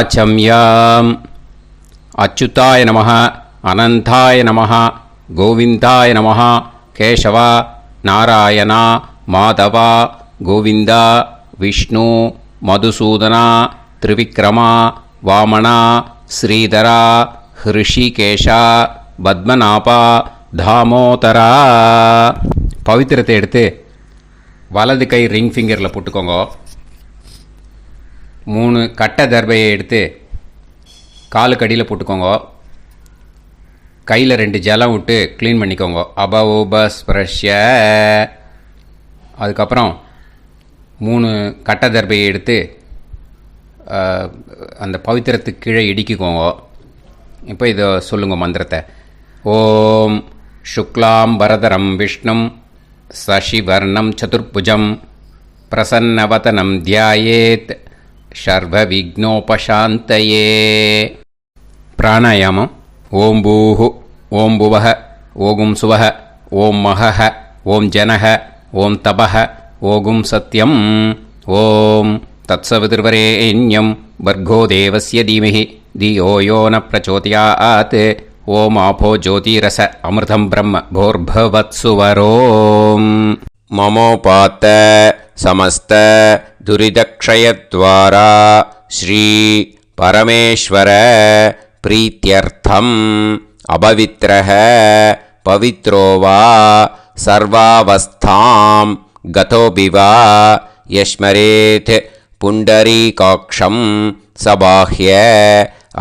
ஆச்சம்யாம். அச்சுதாய நமஹ, அனந்தாய நமஹ, கோவிந்தாய நமஹ, கேசவா, நாராயணா, மாதவா, கோவிந்தா, விஷ்ணு, மதுசூதனா, திரிவிக்ரமா, வாமனா, ஸ்ரீதரா, ஹிருஷிகேஷா, பத்மநாபா, தாமோதரா. பவித்திரத்தை எடுத்து வலது கை ரிங் ஃபிங்கரில் போட்டுக்கோங்க. 3 கட்டை தர்பையை எடுத்து காலுக்கடியில் போட்டுக்கோங்க. கையில் 2 ஜலம் விட்டு க்ளீன் பண்ணிக்கோங்க. அபவோபஸ்பிரஷ்ய. அதுக்கப்புறம் 3 கட்டை தர்பையை எடுத்து அந்த பவித்திரத்துக்கு கீழே இடிக்கிக்கோங்க. இப்போ இதை சொல்லுங்க மந்திரத்தை. ஓம் சுக்லாம் வரதரம் விஷ்ணும் சசிவர்ணம் சதுர்புஜம் பிரசன்னவதனம் தியாயேத் சர்வ விக்னோபசாந்தயே. பிராணாயாமம். ஓம் பூஹு, ஓம் புவஹ, ஓகும் சுவஹ, ஓம் மஹஹ, ஓம் ஜனஹ, ஓம் தபஹ, ஓகும் சத்யம். ஓம் தத்சவிதுர்வரேண்யம் வர்கோ தேவஸ்ய தீமஹி தியோ யோ ந பிரச்சோதயாத். ஓம் ஆபோ ஜோதிரச அமிர்தம் பிரம்ம போர்பவத்சுவரோம். மமோபாத்த சமஸ்த துரிதக்ஷயத்வாரா ஸ்ரீ பரமேஸ்வர பிரீத்யர்த்தம் அபவித்ரஹ பவித்ரோ வா சர்வாவஸ்தாம் கதோபிவா யஸ்மரேத் புண்டரீகாக்ஷம் சபாஹ்ய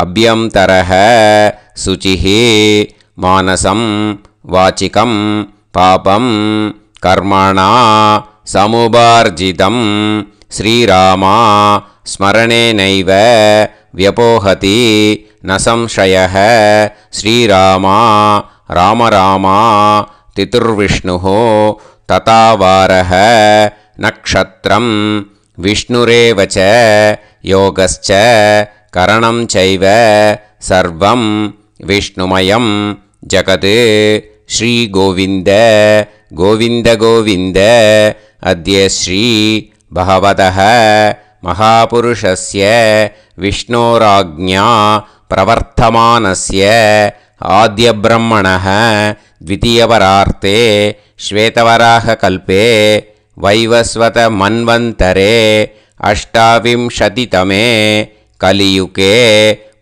அப்யந்தரஹ சுசிஹ மானசம் வாச்சிகம் பாபம் கர்மணா சமுபார்ஜிதம் ஸ்ரீராமா ஸ்மரணேனைவ வ்யபோஹதி ந சம்சயः. ஸ்ரீராமா ராம ராமா திதுர்விஷ்ணுः ததாவாரः நக்ஷத்ரம் விஷ்ணுரேவ ச யோகஸ்ச கரணம் சைவ சர்வம் விஷ்ணுமயம் ஜகத். ஸ்ரீ கோவிந்த கோவிந்த கோவிந்த. அத்ய ஸ்ரீ பகவதः மகாபுருஷஸ்ய விஷ்ணோராஜ்ஞா பிரவர்த்தமானஸ்ய ஆத்யப்ரஹ்மணः த்விதீயவரார்த்தே ஸ்வேதவராககல்பே வைவஸ்வத மன்வந்தரே அஷ்டாவிம்சதிதமே கலியுகே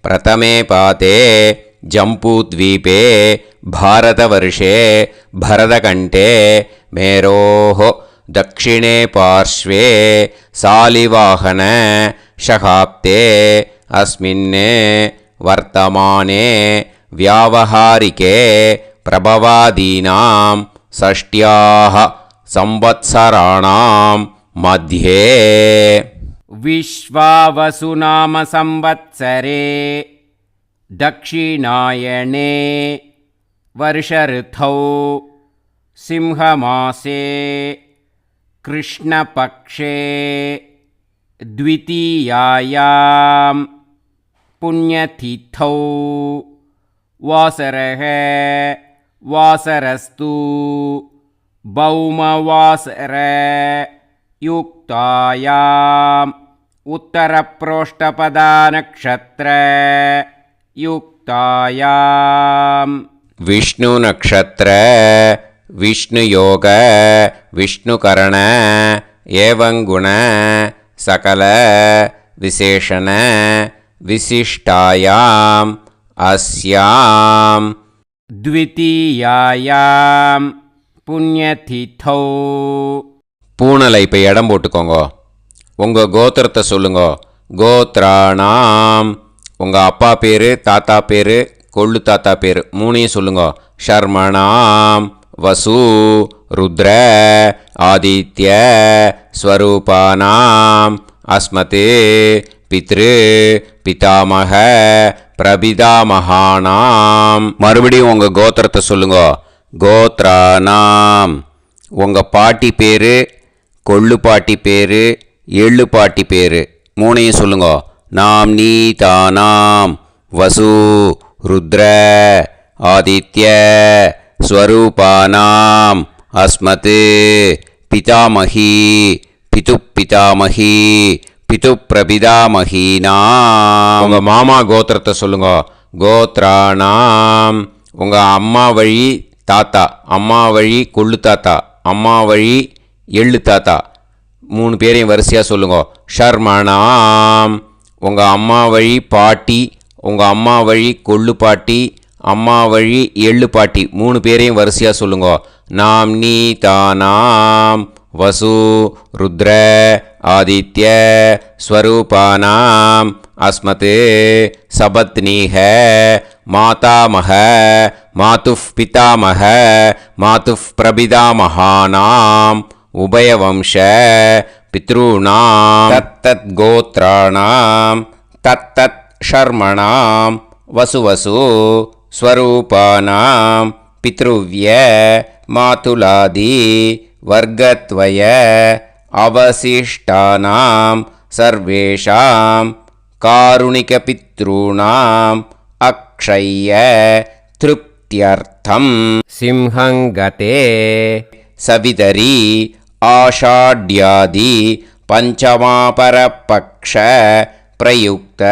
பிரதமே பாதே ஜம்பூத்வீபே பாரதவர்ஷே பரதகண்டே மேரோः दक्षिणे पार्श्वे सालिवाहन शकाब्दे अस्मिन् वर्तमाने व्यावहारिके प्रभवादीनां षष्ट्याः संवत्सराणां मध्ये विश्वावसुनाम संवत्सरे दक्षिणायने वर्षऋतौ सिंहमासे कृष्णपक्षे द्वितीयायां पुण्यतिथौ वासरः वासरस्तु भौमवासर युक्तायाम् उत्तरप्रोष्ठपदानक्षत्र युक्तायां विष्णु नक्षत्र विष्णुयोग विष्णुकरण एवं गुण सकल विशेषण विशिष्टायाम् अस्यां द्वितीयायां पुण्यतिथौ. பூனலை இப்போ இடம் போட்டுக்கோங்க. உங்கள் கோத்திரத்தை சொல்லுங்க. கோத்ராணாம். உங்கள் அப்பா பேர், தாத்தா பேர், கொள்ளு தாத்தா பேர் 3ஐயும் சொல்லுங்க. ஷர்மணாம் வசு ருத்ர ஆதித்ய ஸ்வரூபானாம் அஸ்மத் பித்ரு பிதாமக பிரபிதாமகானாம். மறுபடியும் உங்கள் கோத்திரத்தை சொல்லுங்க. கோத்ரானாம். உங்கள் பாட்டி பேர், கொள்ளு பாட்டி பேர், எள்ளு பாட்டி பேர் 3ஐயும் சொல்லுங்க. நாம் நீ தானாம் வசு ருத்ர ஆதித்ய ஸ்வரூபானாம் அஸ்மத் பிதாமகி பிதுப்பிதாமகி பிது பிரபிதாமஹீனாம். உங்கள் மாமா கோத்திரத்தை சொல்லுங்க. கோத்ராணாம். உங்கள் அம்மா வழி தாத்தா, அம்மா வழி கொள்ளு தாத்தா, அம்மா வழி எள்ளு தாத்தா, 3 பேரையும் வரிசையாக சொல்லுங்க. ஷர்மணாம். உங்கள் அம்மா வழி பாட்டி, உங்கள் அம்மா வழி கொள்ளு பாட்டி, அம்மா வழி எள்ளு பாட்டி, 3 பேரையும் வரிசையாக சொல்லுங்க. நாம்னி தானாம் வசு ருத்ர ஆதித்ய ஸ்வரூபானாம் அஸ்மத் சபத்னீஹ மாதாமஹ மாதுஃப் பிதாமஹ மாதுஃப் பிரபிதாமஹானாம் உபயவம்ச பித்ருணாம் தத்தத் கோத்ராணாம் தத்தத் ஷர்மணாம் வசு ஸ்வரூபானாம் பித்ருவ்ய மாதுலாதி வர்க்கத்வய அவசிஷ்டானாம் சர்வேஷாம் காருணிக பித்ருணாம் அக்ஷய திருப்தியர்த்தம் சிம்ஹங்கதே சவிதரி ஆஷாட்யாதி பஞ்சமாபரபக்ஷ பிரயுக்த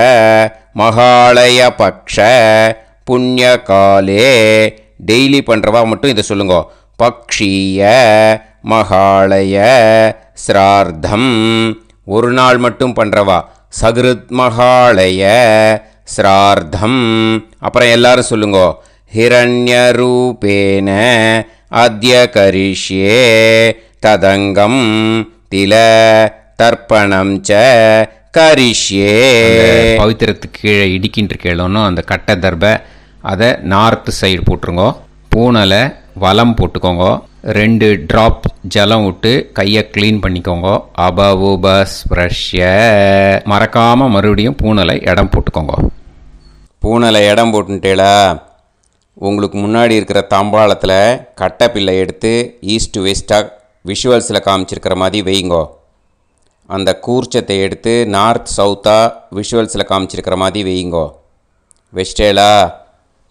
மகாலய பக்ஷ புண்ணியகாலே. டெய்லி பண்ணுறவா மட்டும் இதை சொல்லுங்க. பக்ஷீய மகாலய ஸ்ரார்த்தம். ஒரு நாள் மட்டும் பண்ணுறவா சகிருத் மகாலய ஸ்ரார்த்தம். அப்புறம் எல்லாரும் சொல்லுங்க. ஹிரண்யரூபேன அத்ய கரிஷ்யே ததங்கம் தில தர்ப்பணம் ச கரிஷ்யே. பவித்திரத்துக்கு கீழே இடிக்கின்ற கேளோன்னு அந்த கட்டை தர்பை அதை நார்த்து சைடு போட்டுருங்க. பூனலை வலம் போட்டுக்கோங்க. 2 ட்ராப் ஜலம் விட்டு கையை க்ளீன் பண்ணிக்கோங்க. அபவுபஸ்ப்ரஷ்ய. மறக்காமல் மறுபடியும் பூனலை இடம் போட்டுக்கோங்க. பூனலை இடம் போட்டுட்டேளா, உங்களுக்கு முன்னாடி இருக்கிற தாம்பாளத்தில் கட்டை பிள்ளை எடுத்து ஈஸ்ட் வெஸ்டாக விஷுவல்ஸில் காமிச்சிருக்கிற மாதிரி வைங்கோ. அந்த கூர்ச்சத்தை எடுத்து நார்த் சவுத்தாக விஷுவல்ஸில் காமிச்சிருக்கிற மாதிரி வைங்கோ. வெஸ்டேலா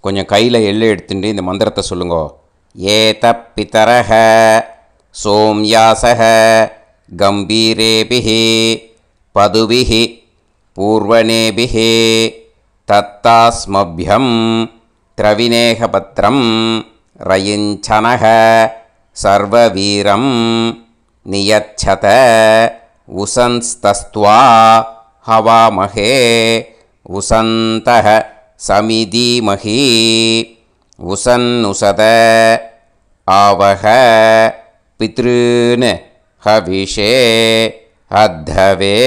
கொஞ்சம் கையில் எள்ளு எடுத்துட்டு இந்த மந்திரத்தை சொல்லுங்க. ஏத பிதரஹ சோம்யாசஹ கம்பீரேபிஹி பதுபிஹி பூர்வணேபிஹி தத்தாஸ்மப்யம் திரவிநேகபத்ரம் ரயிஞ்சனஹ சர்வவீரம் நியச்சத உசன்ஸ்தஸ்த்வா ஹவாமஹே உசந்தஹ சமிதீமஹி உசன்னுசத ஆவஹ பித்ருன் ஹவிஷே அத்தவே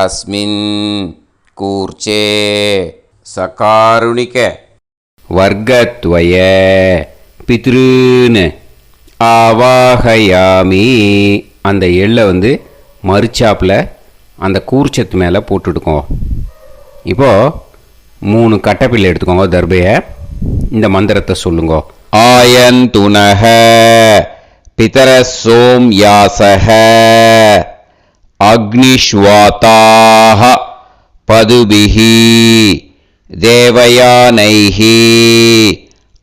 அஸ்மின் கூர்ச்சே சகாருணிக வர்க்கத்வய பித்ருன் ஆவாஹயாமி. அந்த எள்ளை மறுச்சாப்பில் அந்த கூர்ச்சத்து மேலே போட்டுடுக்கோங்க. இப்போது 3 கட்டப்பிள்ளை எடுத்துக்கோங்க. தர்பையை இந்த மந்திரத்தை சொல்லுங்க. ஆயந்துனஹ பிதர சோம்யாசஹ அக்னிஷ்வாதாஹ பதுபிஹி தேவயானைஹி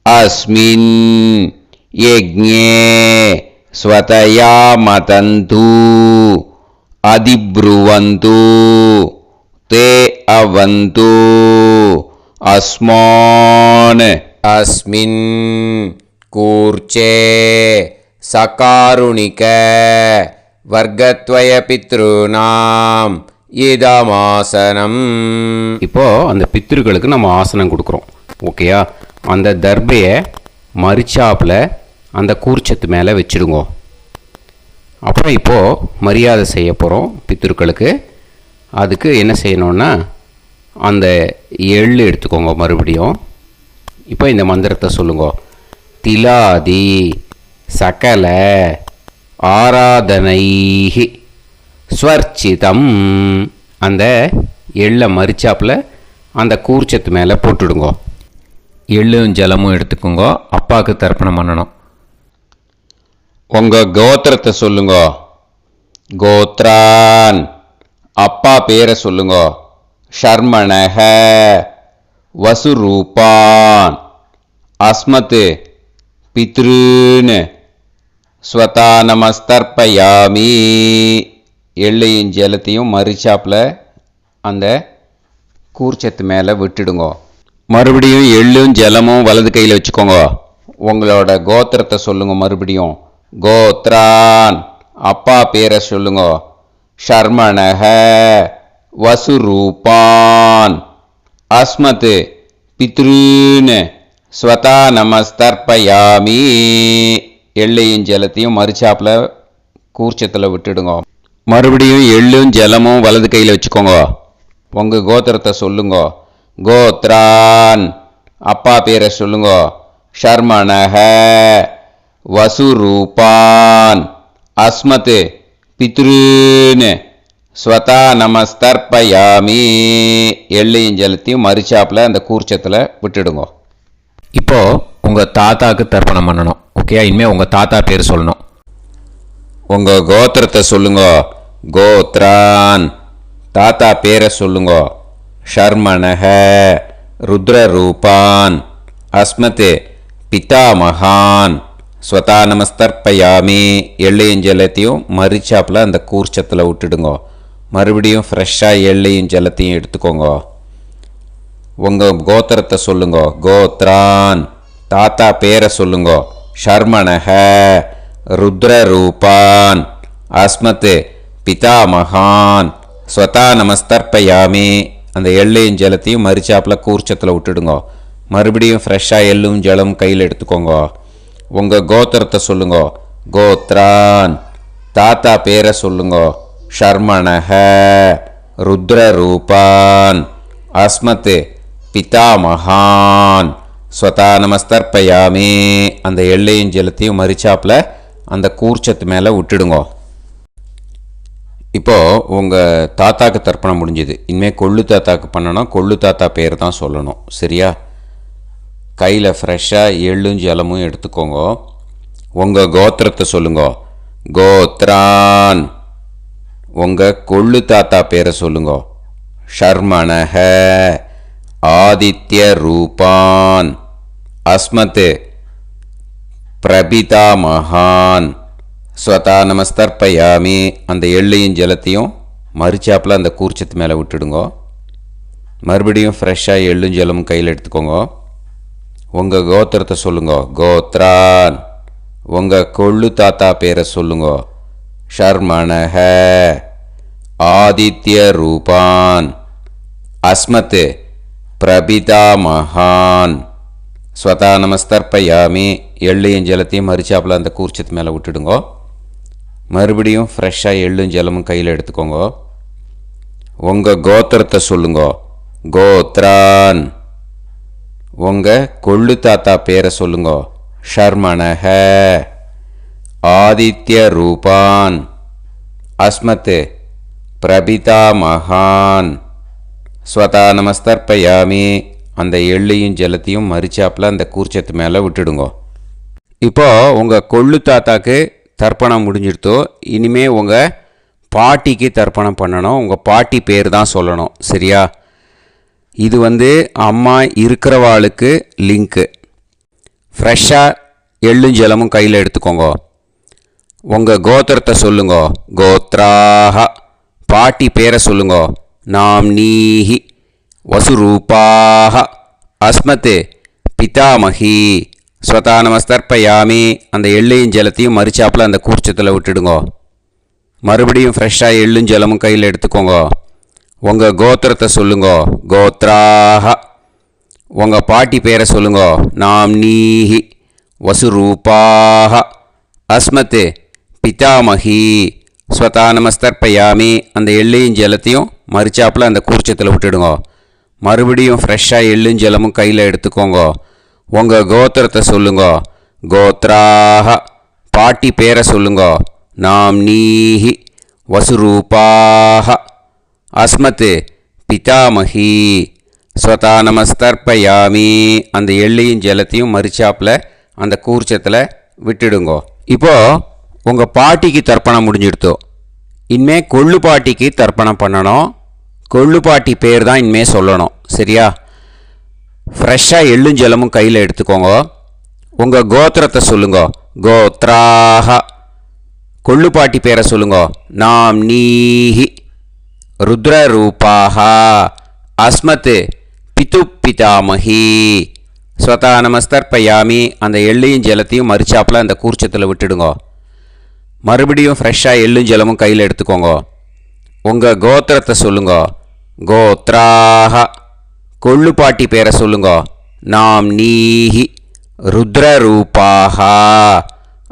அஸ்மின் யஜ்ஞே ஸ்வதயா மதந்து அதிப்ருவந்து தே அவது அஸ்மான் அஸ்மின் கூர்ச்சே சகாருணிக வர்க்கத்வய பித்ருநாம் இதமாசனம். இப்போது அந்த பித்ருக்களுக்கு நம்ம ஆசனம் கொடுக்குறோம். ஓகேயா? அந்த தர்பையை மரிச்சாப்பில் அந்த கூர்ச்சத்து மேலே வச்சுடுங்க. அப்புறம் இப்போது மரியாதை செய்ய போகிறோம் பித்ருக்களுக்கு. அதுக்கு என்ன செய்யணுன்னா அந்த எள்ளு எடுத்துக்கோங்க. மறுபடியும் இப்போ இந்த மந்திரத்தை சொல்லுங்க. திலாதி சகல ஆராதனைஹி ஸ்வர்ச்சிதம். அந்த எள்ளை மரிச்சாப்பில் அந்த கூர்ச்சத்து மேலே போட்டுடுங்க. எள்ளும் ஜலமும் எடுத்துக்கோங்க. அப்பாவுக்கு தர்ப்பணம் பண்ணணும். உங்கள் கோத்திரத்தை சொல்லுங்க. கோத்ரான். அப்பா பேரை சொல்லுங்க. ஷர்மணஹ வசுரூபான் அஸ்மத் பித்ருன் ஸ்வதா நமஸ்தர்ப்பயாமி. எள்ளையும் ஜலத்தையும் மறிச்சாப்பில் அந்த கூர்ச்சத்து மேலே விட்டுடுங்க. மறுபடியும் எள்ளும் ஜலமும் வலது கையில் வச்சுக்கோங்க. உங்களோட கோத்திரத்தை சொல்லுங்க. மறுபடியும் கோத்ரான், அப்பா பேரை சொல்லுங்க. ஷர்மணஹ, வசுரூபான், அஸ்மத், பித்ருன்னு ஸ்வதா நமஸ்தர்ப்பயாமி. எள்ளையும் ஜலத்தையும் மறிச்சாப்பில் கூர்ச்சத்தில் விட்டுடுங்க. மறுபடியும் எள்ளும் ஜலமும் வலது கையில் வச்சுக்கோங்க. உங்கள் கோத்திரத்தை சொல்லுங்க. கோத்ரான், அப்பா பேரை சொல்லுங்க. ஷர்மணஹ, வசுரூபான், அஸ்மத், பித்ருன்னு ஸ்வதா நமஸ்தர்ப்பயாமி. எள்ளையும் ஜலத்தையும் மறிச்சாப்பில் அந்த கூர்ச்சத்தில் விட்டுடுங்க. இப்போது உங்கள் தாத்தாவுக்கு தர்ப்பணம் பண்ணணும். ஓகே, இனிமேல் உங்கள் தாத்தா பேர் சொல்லணும். உங்கள் கோத்திரத்தை சொல்லுங்க. கோத்ரான், தாத்தா பேரை சொல்லுங்க. ஷர்மணஹ, ருத்ரரூபான், அஸ்மத், பிதாமகான், ஸ்வதா நமஸ்தர்ப்பயாமி. எள்ளையும் ஜலத்தையும் மறிச்சாப்பில் அந்த கூர்ச்சத்தில் விட்டுடுங்க. மறுபடியும் ஃப்ரெஷ்ஷாக எள்ளையும் ஜலத்தையும் எடுத்துக்கோங்க. உங்கள் கோத்திரத்தை சொல்லுங்க. கோத்ரான், தாத்தா பேரை சொல்லுங்க. ஷர்மணஹ, ருத்ரரூபான், அஸ்மத், பிதாமகான், ஸ்வதா நமஸ்தர்ப்பயாமி. அந்த எள்ளையும் ஜலத்தையும் மறிச்சாப்பில் கூர்ச்சத்தில் விட்டுடுங்க. மறுபடியும் ஃப்ரெஷ்ஷாக எள்ளும் ஜலம் கையில் எடுத்துக்கோங்க. உங்கள் கோத்திரத்தை சொல்லுங்க. கோத்ரான், தாத்தா பேரை சொல்லுங்க. ஷர்மணஹ, ருத்ரரூபான், அஸ்மத், பிதாமகான், ஸ்வதா நமஸ்தர்ப்பயாமி. அந்த எள்ளையும் ஜலத்தையும் மறிச்சாப்பில் அந்த கூர்ச்சத்து மேலே விட்டுடுங்க. இப்போது உங்கள் தாத்தாக்கு தர்ப்பணம் முடிஞ்சுது. இனிமேல் கொள்ளு தாத்தாக்கு பண்ணணும். கொள்ளு தாத்தா பேர் தான் சொல்லணும். சரியா? கையில் ஃப்ரெஷ்ஷாக எள்ளும் ஜலமும் எடுத்துக்கோங்க. உங்கள் கோத்திரத்தை சொல்லுங்க. கோத்ரான், உங்கள் கொள்ளு தாத்தா பேரை சொல்லுங்க. ஷர்மணஹ, ஆதித்ய ரூபான், அஸ்மத், பிரபிதாமகான், ஸ்வதா நமஸ்தர்ப்பயாமி. அந்த எள்ளையும் ஜலத்தையும் மறிச்சாப்பில் அந்த கூர்ச்சத்து மேலே விட்டுடுங்க. மறுபடியும் ஃப்ரெஷ்ஷாக எள்ளும் ஜலமும் கையில் எடுத்துக்கோங்க. உங்கள் கோத்திரத்தை சொல்லுங்க. கோத்ரான், உங்கள் கொள்ளு தாத்தா பேரை சொல்லுங்க. ஷர்மணஹ, ஆதித்ய ரூபான், அஸ்மத், பிரபிதாமகான், ஸ்வதா நமஸ்தர்ப்பயாமி. எள்ளையும் ஜலத்தையும் மறிச்சாப்பில் அந்த கூர்ச்சத்து மேலே விட்டுடுங்க. மறுபடியும் ஃப்ரெஷ்ஷாக எள்ளும் ஜலமும் கையில் எடுத்துக்கோங்க. உங்கள் கோத்திரத்தை சொல்லுங்க. கோத்ரான், உங்கள் கொள்ளு தாத்தா பேரை சொல்லுங்க. ஷர்மணஹ, ஆதித்ய ரூபான், அஸ்மத், பிரபிதாமகான், ஸ்வதா நமஸ்தர்ப்பயாமி. அந்த எள்ளையும் ஜலத்தையும் மறிச்சாப்பில் அந்த கூர்ச்சத்து மேலே விட்டுடுங்க. இப்போது உங்கள் கொள்ளு தாத்தாக்கு தர்ப்பணம் முடிஞ்சிடுத்தோ. இனிமேல் உங்கள் பாட்டிக்கு தர்ப்பணம் பண்ணணும். உங்கள் பாட்டி பேர் தான் சொல்லணும். சரியா? இது அம்மா இருக்கிறவாளுக்கு லிங்க்கு. ஃப்ரெஷ்ஷாக எள்ளும் ஜலமும் கையில் எடுத்துக்கோங்க. உங்கள் கோத்திரத்தை சொல்லுங்க. கோத்ராஹ, பாட்டி பேரை சொல்லுங்க. நாம்னீஹி, வசுரூபாஹ, அஸ்மத், பிதாமகி, ஸ்வதா நமஸ்தர்ப்பயாமி. அந்த எள்ளையும் ஜலத்தையும் மறிச்சாப்பில் அந்த கூர்ச்சத்தில் விட்டுடுங்க. மறுபடியும் ஃப்ரெஷ்ஷாக எள்ளும் ஜலமும் கையில் எடுத்துக்கோங்க. உங்கள் கோத்திரத்தை சொல்லுங்க. கோத்ராஹ, உங்கள் பாட்டி பேரை சொல்லுங்க. நாம்னீஹி, வசுரூபாஹ, அஸ்மத், பிதாமகி, ஸ்வதா நமஸ்தர்ப்பயாமி. அந்த எள்ளையும் ஜலத்தையும் மறிச்சாப்பில் அந்த கூர்ச்சத்தில் விட்டுடுங்க. மறுபடியும் ஃப்ரெஷ்ஷாக எள்ளும் ஜலமும் கையில் எடுத்துக்கோங்க. உங்கள் கோத்திரத்தை சொல்லுங்க. கோத்ராஹ, பாட்டி பேரை சொல்லுங்க. நாம்னீஹி, வசுரூபாஹ, அஸ்மத், பிதாமகி, ஸ்வதா நமஸ்தர்ப்பயாமி. அந்த எள்ளையும் ஜலத்தையும் மறிச்சாப்பில் அந்த கூர்ச்சத்தில் விட்டுடுங்க. இப்போது உங்கள் பாட்டிக்கு தர்ப்பணம் முடிஞ்சிடுத்தோ. இனிமேல் கொள்ளு பாட்டிக்கு தர்ப்பணம் பண்ணணும். கொள்ளு பாட்டி பேர் தான் இனிமேல் சொல்லணும். சரியா? ஃப்ரெஷ்ஷாக எள்ளும் ஜலமும் கையில் எடுத்துக்கோங்க. உங்கள் கோத்திரத்தை சொல்லுங்க. கோத்ராஹ, கொள்ளுப்பாட்டி பேரை சொல்லுங்க. நாம் நீஹி ருத்ரரூபாஹா அஸ்மத் பிது பிதாமஹி. ஸ்வதா நமஸ்தர்ப்பயாமி. அந்த எள்ளையும் ஜலத்தையும் மறிச்சாப்பில் அந்த கூர்ச்சத்தில் விட்டுடுங்க. மறுபடியும் ஃப்ரெஷ்ஷாக எள்ளும் ஜலமும் கையில் எடுத்துக்கோங்க. உங்கள் கோத்திரத்தை சொல்லுங்க. கோத்ராஹ. கொள்ளுப்பாட்டி பேரை சொல்லுங்க. நாம் நீஹி ருத்ரரூபாஹா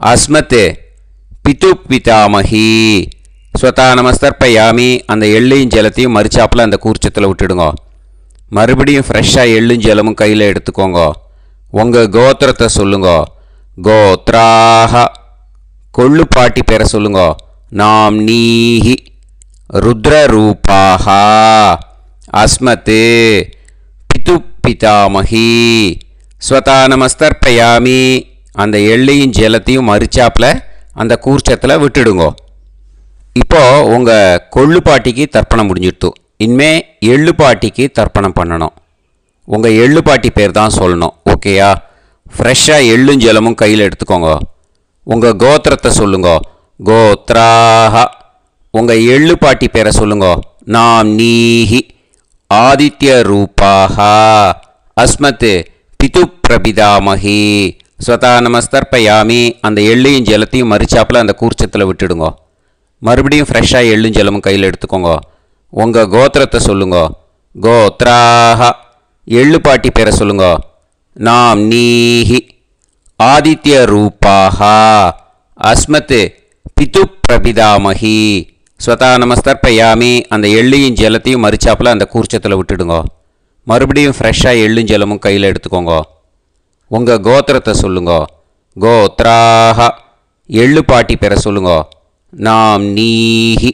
அஸ்மத் பிது பிதாமஹி. ஸ்வதா நமஸ்தர்ப்பயாமி. அந்த எள்ளையும் ஜலத்தையும் மறிச்சாப்பில் அந்த கூர்ச்சத்தில் விட்டுடுங்க. மறுபடியும் ஃப்ரெஷ்ஷாக எள்ளும் ஜலமும் கையில் எடுத்துக்கோங்க. உங்கள் கோத்திரத்தை சொல்லுங்க. கோத்ராஹ. கொள்ளுப்பாட்டி பேரை சொல்லுங்க. நாம் நீஹி ருத்ரரூபாஹா அஸ்மத் பிது பிதாமஹி. ஸ்வதா நமஸ்தர்ப்பயாமி. அந்த எள்ளையும் ஜலத்தையும் மறிச்சாப்பில் அந்த கூர்ச்சத்தில் விட்டுடுங்க. இப்போது உங்கள் கொள்ளுப்பாட்டிக்கு தர்ப்பணம் முடிஞ்சிடுத்து. இனிமே எள்ளுப்பாட்டிக்கு தர்ப்பணம் பண்ணணும். உங்கள் எள்ளுப்பாட்டி பேர் தான் சொல்லணும். ஓகேயா? ஃப்ரெஷ்ஷாக எள்ளும் ஜலமும் கையில் எடுத்துக்கோங்க. உங்கள் கோத்திரத்தை சொல்லுங்க. கோத்ராஹ. உங்கள் எள்ளுப்பாட்டி பேரை சொல்லுங்க. நாம் நீஹி ஆதித்ய ரூபாஹா அஸ்மத் பிது பிரபிதாமஹி. ஸ்வதா நமஸ்தர்ப்பயாமி. அந்த எள்ளையும் ஜலத்தையும் மறிச்சாப்பில் அந்த கூர்ச்சத்தில் விட்டுடுங்க. மறுபடியும் ஃப்ரெஷ்ஷாக எள்ளும் ஜலமும் கையில் எடுத்துக்கோங்க. உங்கள் கோத்திரத்தை சொல்லுங்க. கோத்ராஹ. எள்ளுப்பாட்டி பேரை சொல்லுங்க. நாம் நீஹி ஆதித்ய ரூபாஹா அஸ்மத் பிது பிரபிதாமஹி. ஸ்வதா நமஸ்தர்ப்பயாமி. அந்த எள்ளையும் ஜலத்தையும் மறிச்சாப்பில் அந்த கூர்ச்சத்தில் விட்டுடுங்க. மறுபடியும் ஃப்ரெஷ்ஷாக எள்ளும் ஜலமும் கையில் எடுத்துக்கோங்க. உங்கள் கோத்திரத்தை சொல்லுங்க. கோத்ராஹ. எள்ளுப்பாட்டி பேரை சொல்லுங்க. நாம் நீஹி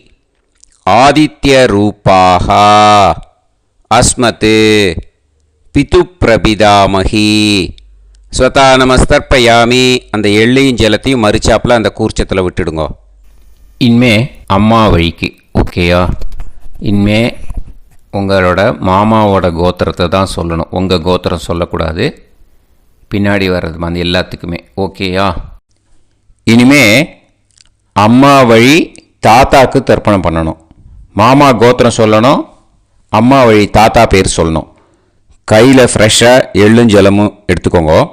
ஆதித்ய ரூபாஹா அஸ்மத் பிது பிரபிதாமஹி. ஸ்வதா நமஸ்தர்ப்பயாமி. அந்த எள்ளையும் ஜலத்தையும் மறிச்சாப்பில் அந்த கூர்ச்சத்தில் விட்டுடுங்க. இனிமே அம்மா வழிக்கு. ஓகேயா? இனிமே உங்களோட மாமாவோட கோத்திரத்தை தான் சொல்லணும். உங்கள் கோத்திரம் சொல்லக்கூடாது. பின்னாடி வர்றது வந்து எல்லாத்துக்குமே. ஓகேயா? இனிமே அம்மா வழி தாத்தாக்கு தர்ப்பணம் பண்ணணும். மாமா கோத்திரம் சொல்லணும். அம்மா வழி தாத்தா பேர் சொல்லணும். கையில் ஃப்ரெஷ்ஷாக எள்ளும் ஜலமும் எடுத்துக்கோங்க.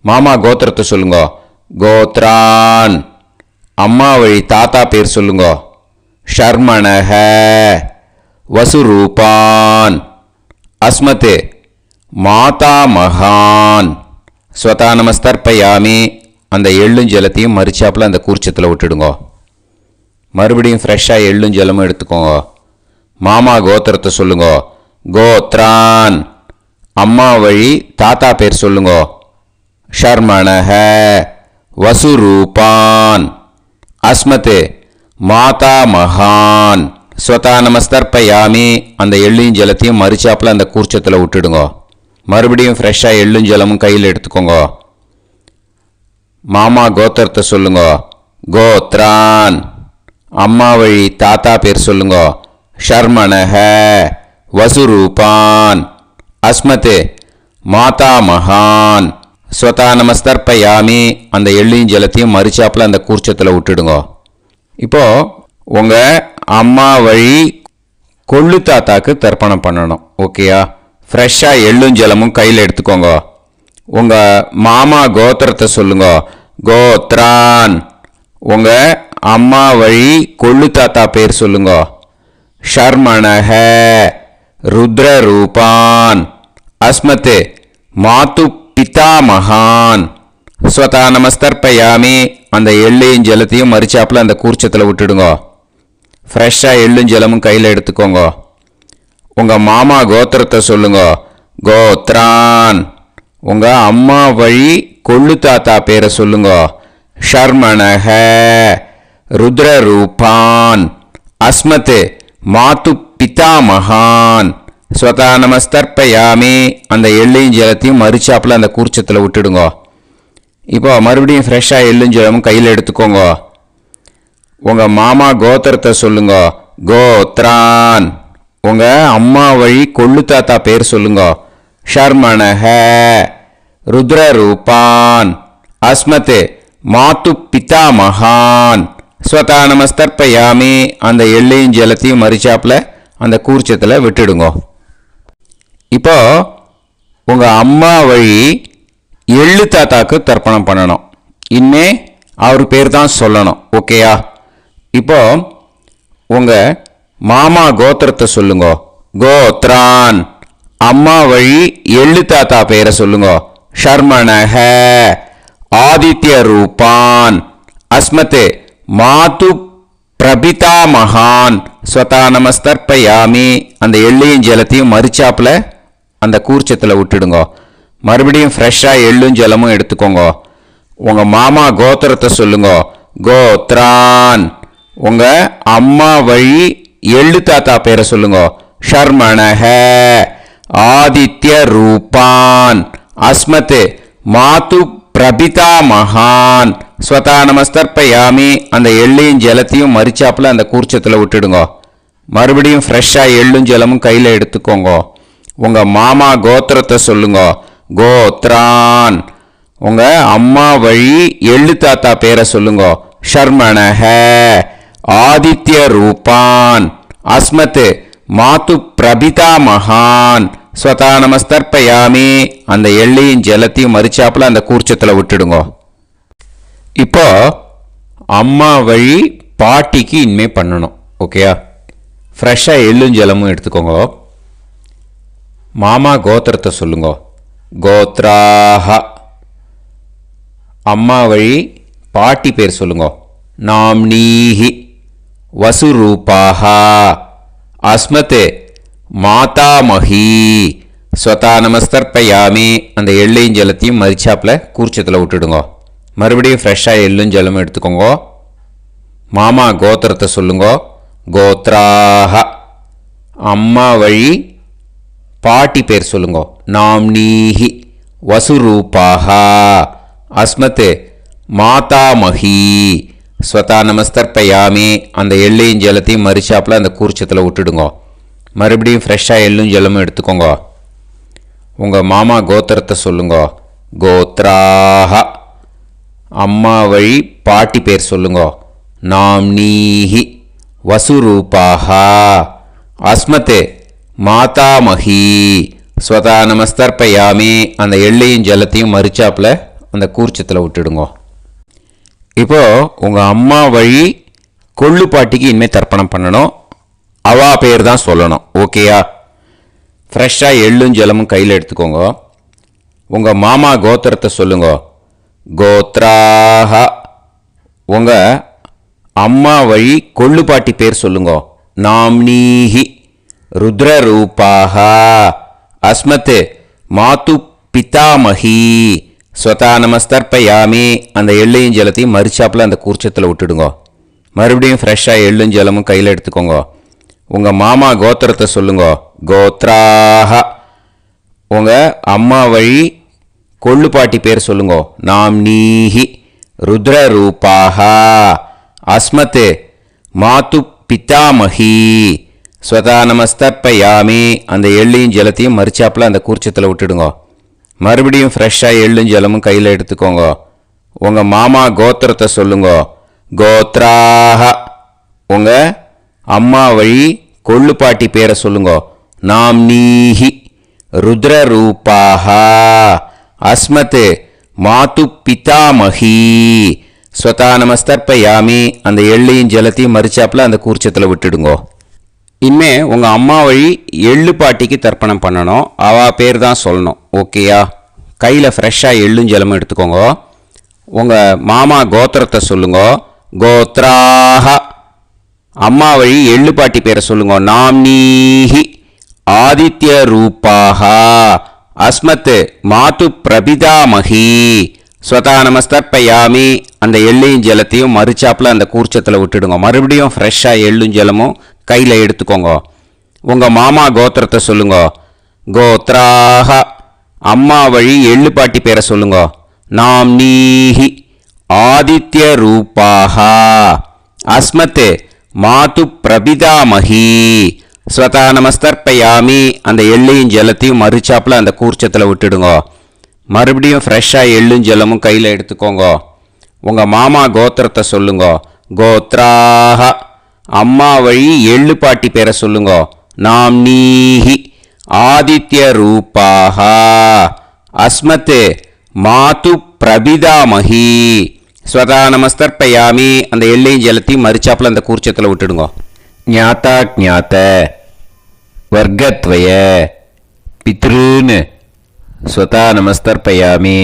மாமா கோத்திரத்தை சொல்லுங்க. கோத்ரான். அம்மா வழி தாத்தா பேர் சொல்லுங்க. ஷர்மணஹ வசுரூபான் அஸ்மத் மாதா மகான். ஸ்வதா நமஸ்தர்ப்பயாமி. அந்த எள்ளும் ஜலத்தையும் மறிச்சாப்பில் அந்த கூர்ச்சத்தில் விட்டுடுங்க. மறுபடியும் ஃப்ரெஷ்ஷாக எள்ளும் ஜலமும் எடுத்துக்கோங்க. மாமா கோத்திரத்தை சொல்லுங்க. கோத்ரான். அம்மா வழி தாத்தா பேர் சொல்லுங்க. ஷர்மணஹ வசுரூபான் அஸ்மத் மாதா மகான். ஸ்வதா நமஸ்தர்ப்பயாமி. அந்த எள்ளையும் ஜலத்தையும் மறிச்சாப்பில் அந்த கூர்ச்சத்தில் விட்டுடுங்க. மறுபடியும் ஃப்ரெஷ்ஷாக எள்ளும் ஜலமும் கையில் எடுத்துக்கோங்க. மாமா கோத்திரத்தை சொல்லுங்க. கோத்ரான். அம்மா வழி தாத்தா பேர் சொல்லுங்க. ஷர்மணஹ வசுரூபான் அஸ்மத் மாதா மகான். ஸ்வதா நமஸ்தர்ப்பயாமி. அந்த எள்ளையும் ஜலத்தையும் மறிச்சாப்பில் அந்த கூர்ச்சத்தில் விட்டுடுங்க. இப்போது உங்கள் அம்மா வழி கொள்ளு தாத்தாக்கு தர்ப்பணம் பண்ணணும். ஓகேயா? ஃப்ரெஷ்ஷாக எள்ளும் ஜலமும் கையில் எடுத்துக்கோங்க. உங்கள் மாமா கோத்திரத்தை சொல்லுங்க. கோத்ரான். உங்கள் அம்மா வழி கொள்ளு தாத்தா பேர் சொல்லுங்க. ஷர்மணஹ ருத்ரரூபான் அஸ்மத் மாது பிதாமகான். ஸ்வதா நமஸ்தர்ப்பயாமி. அந்த எள்ளையும் ஜலத்தையும் மறிச்சாப்பில் அந்த கூர்ச்சத்தில் விட்டுடுங்க. ஃப்ரெஷ்ஷாக எள்ளும் ஜலமும் கையில் எடுத்துக்கோங்க. உங்கள் மாமா கோத்திரத்தை சொல்லுங்க. கோத்ரான். உங்கள் அம்மா வழி கொள்ளு தாத்தா பேரை சொல்லுங்க. ஷர்மணஹ ருத்ரரூபான் அஸ்மத் மாது பிதாமகான். ஸ்வதா நமஸ்தர்ப்பயாமி. அந்த எள்ளையும் ஜலத்தையும் மறிச்சாப்பில் அந்த கூர்ச்சத்தில் விட்டுடுங்க. இப்போ மறுபடியும் ஃப்ரெஷ்ஷாக எள்ளும் ஜலமும் கையில் எடுத்துக்கோங்க. உங்கள் மாமா கோத்திரத்தை சொல்லுங்க. கோத்ரான். உங்கள் அம்மா வழி கொள்ளு தாத்தா பேர் சொல்லுங்க. ஷர்மணஹ ருத்ரரூபான் அஸ்மத் மாது பிதாமகான். ஸ்வதா நமஸ்தர்ப்பயாமி அந்த எள்ளையும் ஜலத்தையும் மறிச்சாப்புல அந்த கூர்ச்சத்தில் விட்டுடுங்க. இப்போ உங்கள் அம்மா வழி எள்ளு தாத்தாக்கு தர்ப்பணம் பண்ணணும். இனிமே அவர் பேர் தான் சொல்லணும். ஓகேயா? இப்போ உங்கள் மாமா கோத்திரத்தை சொல்லுங்க. கோத்ரான். அம்மா வழி எள்ளு தாத்தா பேரை சொல்லுங்க. ஷர்மணஹ ஆதித்ய ரூபான் அஸ்மத் மாது பிரபிதா மகான் ஸ்வதா நமஸ்தர்ப்பயாமி அந்த எள்ளையும் ஜலத்தையும் மறிச்சாப்புல அந்த கூர்ச்சத்தில் விட்டுடுங்க. மறுபடியும் ஃப்ரெஷ்ஷாக எள்ளும் ஜலமும் எடுத்துக்கோங்க. உங்கள் மாமா கோத்திரத்தை சொல்லுங்க. கோத்ரான். உங்கள் அம்மா வழி எள்ளு தாத்தா பேரை சொல்லுங்க. ஷர்மணஹ ஆதித்ய ரூபான் அஸ்மத் மாது பிரபிதா மகான் ஸ்வதா நமஸ்தர்ப்பயாமி அந்த எள்ளையும் ஜலத்தையும் மறிச்சாப்புல அந்த கூர்ச்சத்தில் விட்டுடுங்க. மறுபடியும் ஃப்ரெஷ்ஷாக எள்ளும் ஜலமும் கையில் எடுத்துக்கோங்க. உங்கள் மாமா கோத்திரத்தை சொல்லுங்க. கோத்ரான். உங்கள் அம்மா வழி எள்ளு தாத்தா பேரை சொல்லுங்க. ஷர்மணஹ ஆதித்ய ரூபான் அஸ்மத் மாது பிரபிதா மகான் ஸ்வதா நமஸ்தர்ப்பயாமி அந்த எள்ளையும் ஜலத்தையும் மறிச்சாப்புல அந்த கூர்ச்சத்தில் விட்டுடுங்க. இப்போ அம்மா வழி பாட்டிக்கு இனிமே பண்ணணும். ஓகேயா? ஃப்ரெஷ்ஷாக எள்ளும் ஜலமும் எடுத்துக்கோங்க. மாமா கோத்திரத்தை சொல்லுங்க. கோத்ராஹ. அம்மா வழி பாட்டி பேர் சொல்லுங்க. நாம்னீஹி வசுரூபாஹ அஸ்மத் மாதாமஹி ஸ்வதா நமஸ்தர்ப்பயாமி அந்த எள்ளையும் ஜலத்தையும் மறிச்சாப்புல கூர்ச்சத்தில் விட்டுடுங்க. மறுபடியும் ஃப்ரெஷ்ஷாக எள்ளும் ஜலமும் எடுத்துக்கோங்க. மாமா கோத்திரத்தை சொல்லுங்க. கோத்ராஹ. அம்மா வழி பாட்டி பேர் சொல்லுங்க. நாம்னீஹி வசுரூபாஹ அஸ்மத் மாதாமஹி ஸ்வதா நமஸ்தர்ப்பயாமி அந்த எள்ளையும் ஜலத்தையும் மறிச்சாப்புல அந்த கூர்ச்சத்தில் விட்டுடுங்க. மறுபடியும் ஃப்ரெஷ்ஷாக எள்ளும் ஜலமும் எடுத்துக்கோங்க. உங்கள் மாமா கோத்திரத்தை சொல்லுங்க. கோத்ராஹ. அம்மா வழி பாட்டி பேர் சொல்லுங்க. நாம்னீஹி வசுரூபாஹ அஸ்மத் மாதாமஹி ஸ்வதா நமஸ்தர்ப்பயாமி அந்த எள்ளையும் ஜலத்தையும் மறிச்சாப்புல அந்த கூர்ச்சத்தில் விட்டுடுங்க. இப்போ உங்கள் அம்மா வழி கொள்ளு பாட்டிக்கு இனிமேல் தர்ப்பணம் பண்ணணும். அவா பேர் தான் சொல்லணும். ஓகேயா? ஃப்ரெஷ்ஷாக எள்ளும் ஜலமும் கையில் எடுத்துக்கோங்க. உங்கள் மாமா கோத்திரத்தை சொல்லுங்க. கோத்ராஹ. உங்கள் அம்மா வழி கொள்ளு பாட்டி பேர் சொல்லுங்க. நாம்னீஹி ருத்ரரூபாஹ அஸ்மத் மாது பிதாமஹி ஸ்வதா நமஸ்தர்ப்பயாமி அந்த எள்ளையும் ஜலத்தையும் மறிச்சாப்புல அந்த கூர்ச்சத்தில் விட்டுடுங்க. மறுபடியும் ஃப்ரெஷ்ஷாக எள்ளும் ஜலமும் கையில் எடுத்துக்கோங்க. உங்கள் மாமா கோத்திரத்தை சொல்லுங்க. கோத்ராஹ. உங்கள் அம்மா வழி கொள்ளு பாட்டி பேர் சொல்லுங்க. நாம்னீஹி ருத்ரரூபாஹ அஸ்மத் மாது பிதாமஹி ஸ்வதா நமஸ்தர்ப்பயாமி அந்த எள்ளையும் ஜலத்தையும் மறிச்சாப்புல அந்த கூர்ச்சத்தில் விட்டுடுங்க. மறுபடியும் ஃப்ரெஷ்ஷாக எள்ளும் ஜலமும் கையில் எடுத்துக்கோங்க. உங்கள் மாமா கோத்திரத்தை சொல்லுங்க. கோத்ராஹ. உங்கள் அம்மா வழி கொள்ளு பாட்டி பேரை சொல்லுங்க. நாம்னீஹி ருத்ரரூபாஹ அஸ்மத் மாது பிதாமஹி ஸ்வதா நமஸ்தர்ப்பயாமி அந்த எள்ளையும் ஜலத்தையும் மறிச்சாப்புல அந்த கூர்ச்சத்தில் விட்டுடுங்க. இனிமே உங்கள் அம்மா வழி எள்ளு பாட்டிக்கு தர்ப்பணம் பண்ணணும். அவள் பேர் தான் சொல்லணும். ஓகேயா? கையில் ஃப்ரெஷ்ஷாக எள்ளும் ஜலமும் எடுத்துக்கோங்க. உங்கள் மாமா கோத்திரத்தை சொல்லுங்க. கோத்ராஹ. அம்மா வழி எள்ளு பாட்டி பேரை சொல்லுங்க. நாம்னீஹி ஆதித்ய ரூபாஹ அஸ்மத் மாது பிரபிதாமஹி ஸ்வதா நமஸ்தர்ப்பயாமி அந்த எள்ளையும் ஜலத்தையும் மறிச்சாப்புல அந்த கூர்ச்சத்தில் விட்டுடுங்க. மறுபடியும் ஃப்ரெஷ்ஷாக எள்ளும் ஜலமும் கையில் எடுத்துக்கோங்க. உங்கள் மாமா கோத்திரத்தை சொல்லுங்க. கோத்ராஹ. அம்மா வழி எள்ளு பாட்டி பேரை சொல்லுங்க. நாம்னீஹி ஆதித்ய ரூபாஹ அஸ்மத் மாது பிரபிதாமஹி ஸ்வதா நமஸ்தர்ப்பயாமி அந்த எள்ளையும் ஜலத்தையும் மறிச்சாப்புல அந்த கூர்ச்சத்தில் விட்டுடுங்க. மறுபடியும் ஃப்ரெஷ்ஷாக எள்ளும் ஜலமும் கையில் எடுத்துக்கோங்க. உங்கள் மாமா கோத்திரத்தை சொல்லுங்க. கோத்ராஹ. அம்மா வழி எள்ளு பாட்டி பேரை சொல்லுங்க. நாம்னீஹி ஆதித்ய ரூபாஹ. அஸ்மத் மாது பிரபிதாமஹி. ஸ்வதா நமஸ்தர்ப்பயாமி. அந்த எள்ளையும் ஜலத்தையும் மறிச்சாப்பில் அந்த கூர்ச்சத்தில் விட்டுடுங்க. ஞாத்தா ஜாத்த வர்க்கத்வய பித்ருன்னு ஸ்வதா நமஸ்தர்ப்பயாமி.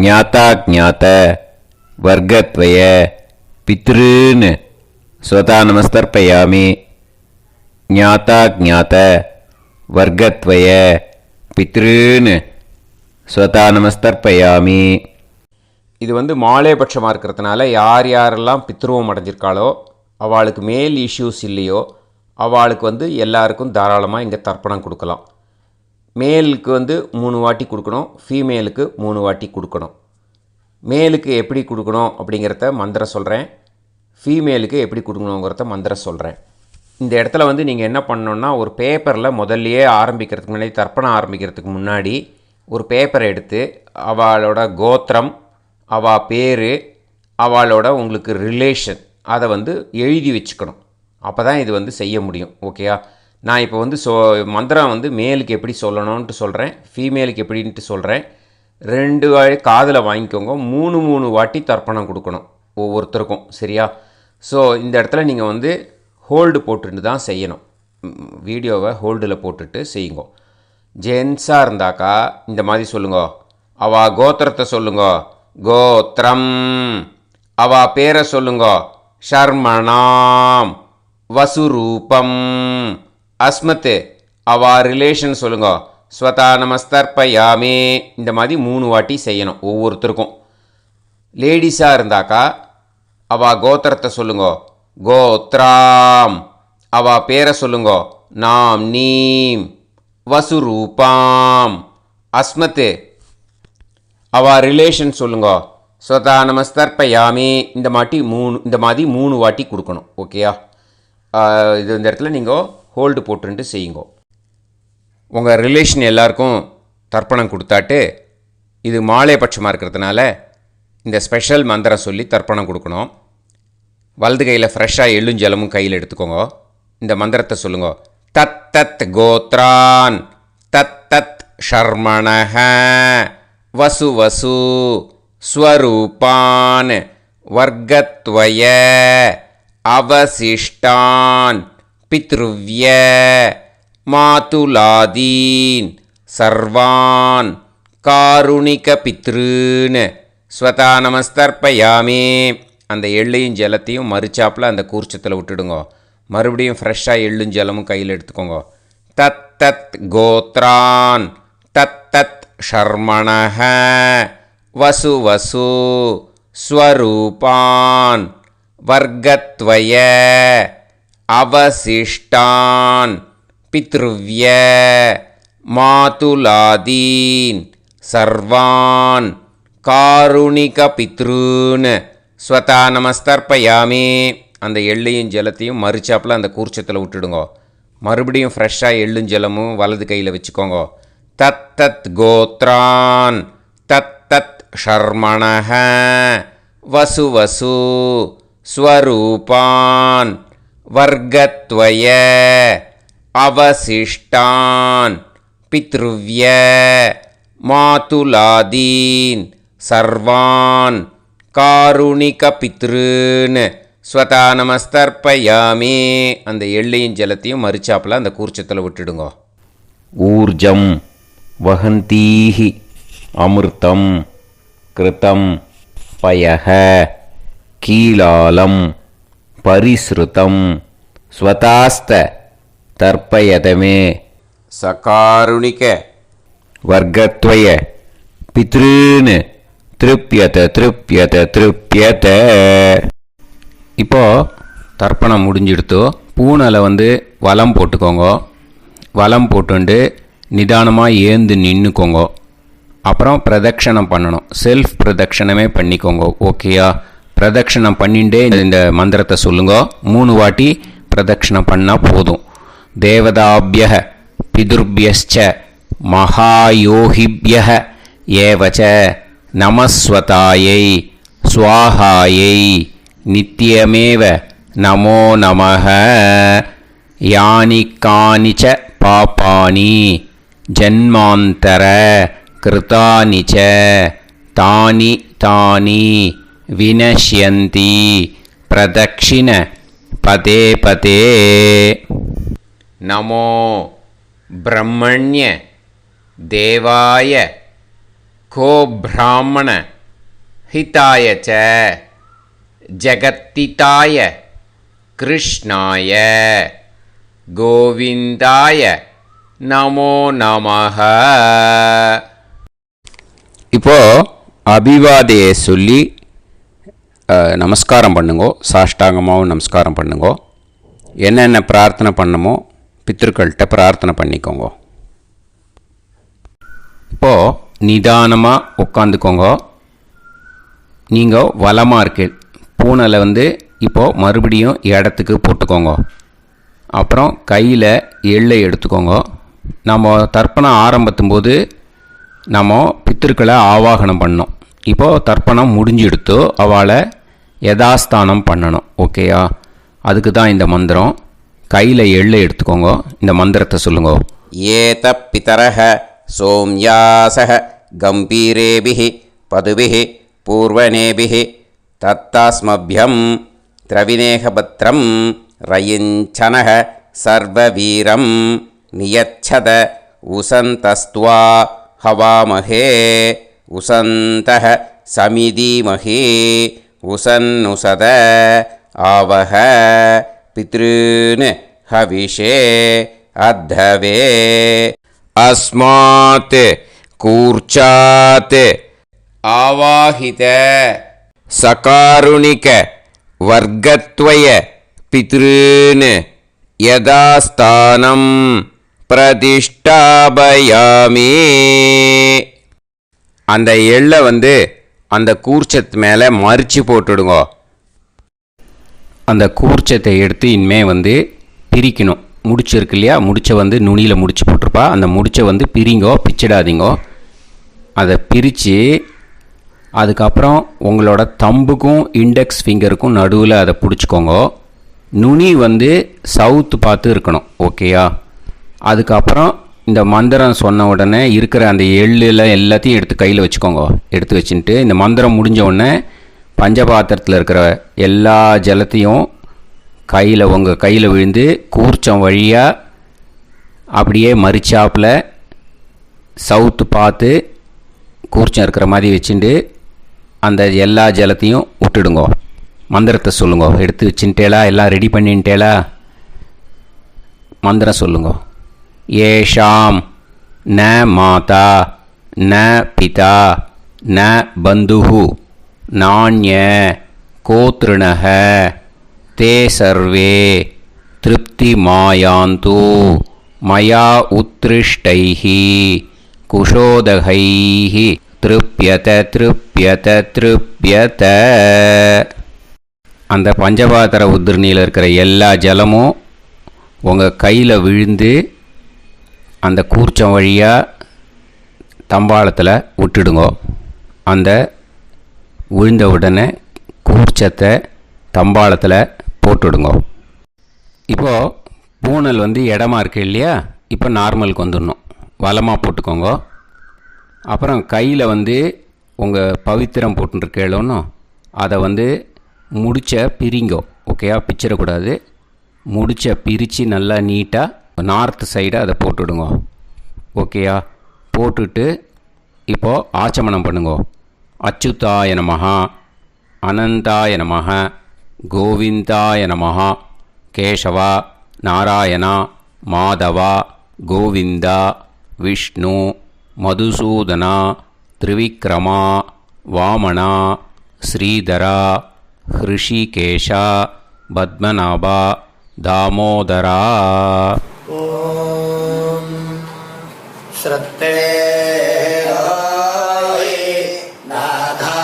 ஞாத்தா ஜாத்த வர்க்கத்வய பித்ருன்னு ஸ்வதா நமஸ்தர்ப்பயாமி. ஞாத்தா ஜாத்த வர்க்கத்வய பித்ருன்னு ஸ்வதா நமஸ்தர்ப்பயாமி. இது மாலேபட்சமாக இருக்கிறதுனால யார் யாரெல்லாம் பித்ருவம் அடைஞ்சிருக்காளோ அவளுக்கு மேல் இஷ்யூஸ் இல்லையோ அவளுக்கு எல்லாருக்கும் தாராளமாக இங்கே தர்ப்பணம் கொடுக்கலாம். மேலுக்கு 3 வாட்டி கொடுக்கணும், ஃபீமேலுக்கு 3 வாட்டி கொடுக்கணும். மேலுக்கு எப்படி கொடுக்கணும் அப்படிங்கிறத மந்திரம் சொல்கிறேன், ஃபீமேலுக்கு எப்படி கொடுக்கணுங்கிறத மந்திரம் சொல்கிறேன். இந்த இடத்துல நீங்கள் என்ன பண்ணணுன்னா, ஒரு பேப்பரில் முதல்லையே ஆரம்பிக்கிறதுக்கு முன்னாடி, தர்ப்பணம் ஆரம்பிக்கிறதுக்கு முன்னாடி ஒரு பேப்பரை எடுத்து அவளோட கோத்திரம், அவள் பேர், அவளோட உங்களுக்கு ரிலேஷன் அதை எழுதி வச்சுக்கணும். அப்போ தான் இது செய்ய முடியும். ஓகேயா? நான் இப்போ மந்திரம் மேலுக்கு எப்படி சொல்லணும்ன்ட்டு சொல்கிறேன், ஃபீமேலுக்கு எப்படின்ட்டு சொல்கிறேன். 2 வாட்டி காதில் வாங்கிக்கோங்க. 3 வாட்டி தர்ப்பணம் கொடுக்கணும் ஒவ்வொருத்தருக்கும். சரியா? ஸோ இந்த இடத்துல நீங்கள் ஹோல்டு போட்டுட்டு தான் செய்யணும். வீடியோவை ஹோல்டில் போட்டுட்டு செய்யுங்க. ஜென்ஸாக இருந்தாக்கா இந்த மாதிரி சொல்லுங்க. அவள் கோத்திரத்தை சொல்லுங்க, கோத்ரம். அவள் பேரை சொல்லுங்க, ஷர்மணாம் வசுரூபம். அஸ்மத். அவள் ரிலேஷன் சொல்லுங்க, ஸ்வதா நமஸ்தர்ப்பயாமே. இந்த மாதிரி 3 வாட்டி செய்யணும் ஒவ்வொருத்தருக்கும். லேடிஸாக இருந்தாக்கா அவள் கோத்திரத்தை சொல்லுங்க, கோத்ராம். அவள் பேரை சொல்லுங்க, நாம் நீம் வசுரூபாம். அஸ்மத். அவள் ரிலேஷன் சொல்லுங்க, ஸ்வதா நமஸ்தர்ப்பயாமி. இந்த மாதிரி 3 வாட்டி கொடுக்கணும். ஓகேயா? இந்த இடத்துல நீங்கள் ஹோல்டு போட்டுன்ட்டு செய்யுங்க. உங்கள் ரிலேஷன் எல்லாருக்கும் தர்ப்பணம் கொடுத்தாட்டு இது மாலைபட்சமாக இருக்கிறதுனால இந்த ஸ்பெஷல் மந்திரம் சொல்லி தர்ப்பணம் கொடுக்கணும். வலது கையில் ஃப்ரெஷ்ஷாக எள்ளும் ஜலமும் கையில் எடுத்துக்கோங்க. இந்த மந்திரத்தை சொல்லுங்க. தத் தத் கோத்ரான் தத் தத் ஷர்மணஹ வசு வசு ஸ்வரூபான் வர்க்கத்வய அவசிஷ்டான் பித்ருவ்ய மாதுலாதீன் சர்வான் காருணிக பித்ருன் ஸ்வதா நமஸ்தர்ப்பயாமி. அந்த எள்ளையும் ஜலத்தையும் மறிச்சாப்பில் அந்த கூர்ச்சத்தில் விட்டுடுங்க. மறுபடியும் ஃப்ரெஷ்ஷாக எள்ளும் ஜலமும் கையில் எடுத்துக்கோங்க. தத் தத் கோத்ரான் தத் தத் ஷர்மணஹ வசு வசு ஸ்வரூபான் வர்க்கத்வய அவசிஷ்டான் பித்ருவ்ய மாதுலாதீன் சர்வான் காருணிக பித்ருன் ஸ்வதா நமஸ்தர்ப்பயாமி. அந்த எள்ளையும் ஜலத்தையும் மறிச்சாப்பில் அந்த கூர்ச்சத்தில் விட்டுடுங்க. மறுபடியும் ஃப்ரெஷ்ஷாக எள்ளும் ஜலமும் வலது கையில் வச்சுக்கோங்க. தத் தத் கோத்ரான் தத் தத் ஷர்மணஹ வசு வசு ஸ்வரூபான் வர்க்கத்வய அவசிஷ்டான் பித்ருவ்ய மாதுலாதீன் சர்வான் காருணிக பித்ருன் ஸ்வதா நமஸ்தர்ப்பயாமி. அந்த எள்ளையும் ஜலத்தையும் மறிச்சாப்பில் அந்த கூர்ச்சத்தில் விட்டுடுங்க. ஊர்ஜம் வஹந்தீஹி அமிர்தம் கிருதம் பயஹ கீலாலம் பரிஸ்ருதம் ஸ்வதாஸ்த தர்ப்பயதமே. சகாருணிக வர்க்கத்வய பித்ருன் திருப்யத திருப்யத திருப்யத. இப்போது தர்ப்பணம் முடிஞ்சிடுத்தோ பூனலை வலம் போட்டுக்கோங்க. வலம் போட்டுண்டு நிதானமாக ஏந்து நின்றுக்கோங்க. அப்புறம் பிரதட்சணம் பண்ணணும். செல்ஃப் பிரதட்சணமே பண்ணிக்கோங்க. ஓகேயா? பிரதட்சணம் பண்ணிண்டே இந்த மந்திரத்தை சொல்லுங்க. 3 வாட்டி பிரதட்சணம் பண்ணால் போதும். தேவதாபிய பிதுர்பியஸ்ச மகாயோகிபிய ஏவச்ச நமஸ்வதாயை ஸ்வாஹாயை நித்யமேவ நமோ நமः. யானி கானி ச பாபானி ஜன்மாந்தர கிருதானி ச தானி தானி வினஷ்யந்தி பிரதக்ஷிண பதே பதே. நமோ பிரம்மண்ய தேவாய கோ பிராமண ஹிதாய ச ஜகத்திதாய கிருஷ்ணாய கோவிந்தாய நமோ நமः. இப்போ அபிவாதையை சொல்லி நமஸ்காரம் பண்ணுங்கோ. சாஷ்டாங்கமாகவும் நமஸ்காரம் பண்ணுங்கோ. என்னென்ன பிரார்த்தனை பண்ணமோ பித்திருக்கள்கிட்ட பிரார்த்தனை பண்ணிக்கோங்க. இப்போது நிதானமாக உட்காந்துக்கோங்க. நீங்கள் வலமாக இருக்கு பூனலை இப்போது மறுபடியும் இடத்துக்கு போட்டுக்கோங்க. அப்புறம் கையில் எள்ளை எடுத்துக்கோங்க. நம்ம தர்ப்பணம் ஆரம்பிக்கும்போது நம்ம பித்திருக்களை ஆவாகனம் பண்ணோம். இப்போது தர்ப்பணம் முடிஞ்செடுத்து அவளை யதாஸ்தானம் பண்ணணும். ஓகேயா? அதுக்கு தான் இந்த மந்திரம். கையில் எள்ளை எடுத்துக்கோங்க. இந்த மந்திரத்தை சொல்லுங்க. ஏத பிதரஹ சோம்யாசஹ கம்பீரேபிஹி பதுபிஹி பூர்வணேபிஹி தத்தாஸ்மப்யம் திரவிநேகபத்ரம் ரயிஞ்சனஹ சர்வவீரம் நியச்சத உசந்தஸ்த்வா ஹவாமஹே உசந்தஹ சமிதீமஹி உசன்னுசத ஆவஹ பித்ருன் ஹவிஷே அத்தவே. அஸ்மாத் கூர்ச்சாத் ஆவாஹித சகாருணிக வர்க்கத்வய பித்ருன் யதாஸ்தானம் பிரதிஷ்டாபயாமி. அந்த எள்ளை அந்த கூர்ச்சத்து மேலே மறித்து போட்டுடுங்க. அந்த கூர்ச்சத்தை எடுத்து இனிமே பிரிக்கணும். முடிச்சு இருக்கு இல்லையா, முடிச்சை நுனியில் முடிச்சு போட்டிருப்பா. அந்த முடிச்சை பிரிங்கோ, பிச்சிடாதீங்கோ. அதை பிரித்து அதுக்கப்புறம் உங்களோட தம்புக்கும் இண்டெக்ஸ் ஃபிங்கருக்கும் நடுவில் அதை பிடிச்சிக்கோங்க. நுனி சவுத்து பார்த்து இருக்கணும். ஓகேயா? அதுக்கப்புறம் இந்த மந்திரம் சொன்ன உடனே இருக்கிற அந்த எள்ளில் எல்லாத்தையும் எடுத்து கையில் வச்சுக்கோங்க. எடுத்து வச்சுட்டு இந்த மந்திரம் முடிஞ்ச உடனே பஞ்சபாத்திரத்தில் இருக்கிற எல்லா ஜலத்தையும் உங்கள் கையில் விழுந்து கூர்ச்சம் வழியாக அப்படியே மறிச்சாப்பில் சவுத்து பார்த்து கூர்ச்சம் இருக்கிற மாதிரி வச்சுட்டு அந்த எல்லா ஜலத்தையும் விட்டுடுங்க. மந்திரத்தை சொல்லுங்க. எடுத்து வச்சுட்டேலா? எல்லாம் ரெடி பண்ணிட்டேலா? மந்திரம் சொல்லுங்க. ஏஷாம் ந மாதா ந பிதா ந பந்துஹு நாண்ய கோத்ருணஹ தே சர்வே திருப்தி மாயாந்து மயா உத்ருஷ்டைஹி குஷோதகைஹி திருப்யத திருப்யத திருப்யத. அந்த பஞ்சபாத்திர உதிரணியில் இருக்கிற எல்லா ஜலமும் உங்கள் கையில் விழுந்து அந்த கூர்ச்சம் வழியாக தம்பாளத்தில் விட்டுடுங்க. அந்த விழுந்த உடனே கூர்ச்சத்தை தம்பாளத்தில் போட்டுடுங்க. இப்போது பூனல் இடமா இருக்கு இல்லையா, இப்போ நார்மலுக்கு வந்துடணும். வலமாக போட்டுக்கோங்க. அப்புறம் கையில் உங்கள் பவித்திரம் போட்டுருக்கேளோன்னு அதை முடிச்ச பிரிங்கோ. ஓகேயா? பிச்சிடக்கூடாது. முடிச்ச பிரித்து நல்லா நீட்டாக நார்த்து சைடை அதை போட்டுடுங்க. ஓகேயா? போட்டுட்டு இப்போது ஆச்சமனம் பண்ணுங்க. அச்சுதாய நமஹ அனந்தாய நமஹ கோவிந்தாய நமஹ கேசவா நாராயணா மாதவா கோவிந்தா விஷ்ணு மதுசூதனா திரிவிக்ரமா வாமனா ஸ்ரீதரா ஹிருஷிகேஷா பத்மநாபா தாமோதரா. ஓம் ஸ்ரத்தே நாதா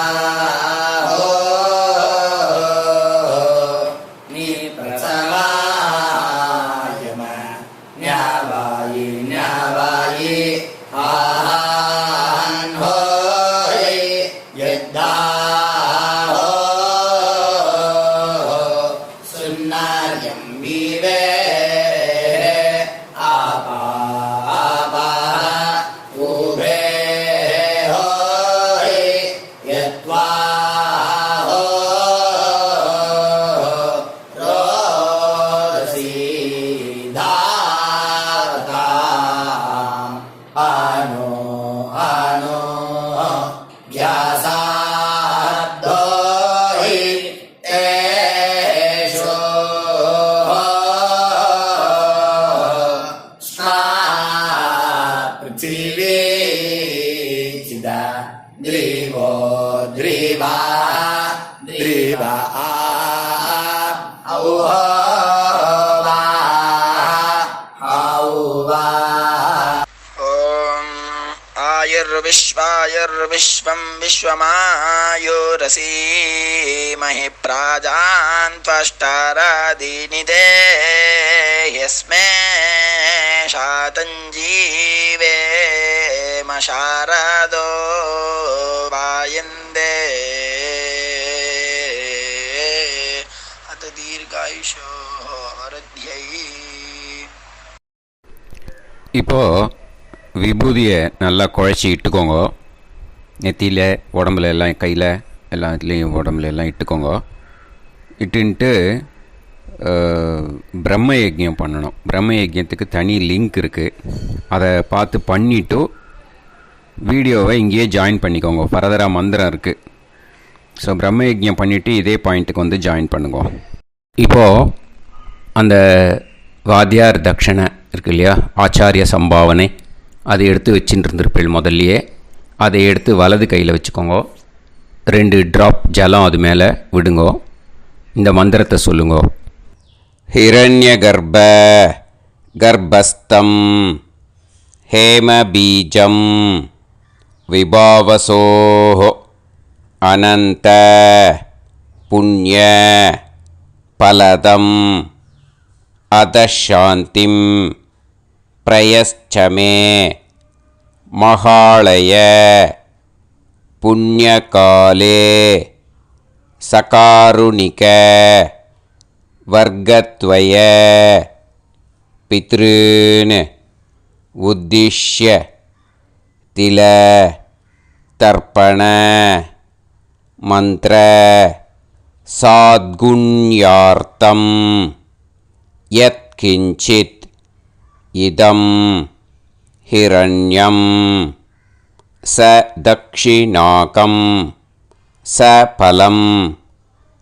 நீ பிரசவாயம ஞாவாயி ஞாவாயி ஆஹான் ஹோய் யத்தா द्रीवो द्रीवा द्रीवा औवा औवा आयुर्विश्वं विश्वमायुरसीमहि प्राजान् त्वष्टारादीनिदे यस्मै शातञ्जीवेमशारदो वायन्दे अत दीर्घायुषो रध्यै. இப்போ விபூதியை நல்லா குழச்சி இட்டுக்கோங்க. நெத்தியில் உடம்புல எல்லாம் கையில் எல்லாத்துலேயும் உடம்புல எல்லாம் இட்டுக்கோங்க. இட்டுன்ட்டு பிரம்ம யஜ்யம் பண்ணணும். பிரம்ம யஜ்யத்துக்கு தனி லிங்க் இருக்குது. அதை பார்த்து பண்ணிவிட்டு வீடியோவை இங்கேயே ஜாயின் பண்ணிக்கோங்க. ஃபர்தராக மந்திரம் இருக்குது. ஸோ பிரம்ம யஜ்யம் பண்ணிவிட்டு இதே பாயிண்ட்டுக்கு வந்து ஜாயின் பண்ணுங்க. இப்போது அந்த வாத்தியார் தட்சணை இருக்கு இல்லையா, ஆச்சாரிய சம்பாவனை, அதை எடுத்து வச்சுட்டு இருந்திருப்பேள் முதல்லையே. அதை எடுத்து வலது கையில் வச்சுக்கோங்க. 2 ட்ராப் ஜலம் அது மேலே விடுங்கோ. இந்த மந்திரத்தை சொல்லுங்கோ. हिरण्य गर्भ गर्भस्थं हेमबीजं विभावसोः अनंत पुण्य फलदम् अदशान्तिं प्रयश्च मे महालय पुण्यकाले सकारुणिक वर्गत्वय पितॄन् उद्दिश्य तिल तर्पण मंत्र साद्गुण्यार्थं यत्किंचित् इदं हिरण्यं स दक्षिणाकं स फलं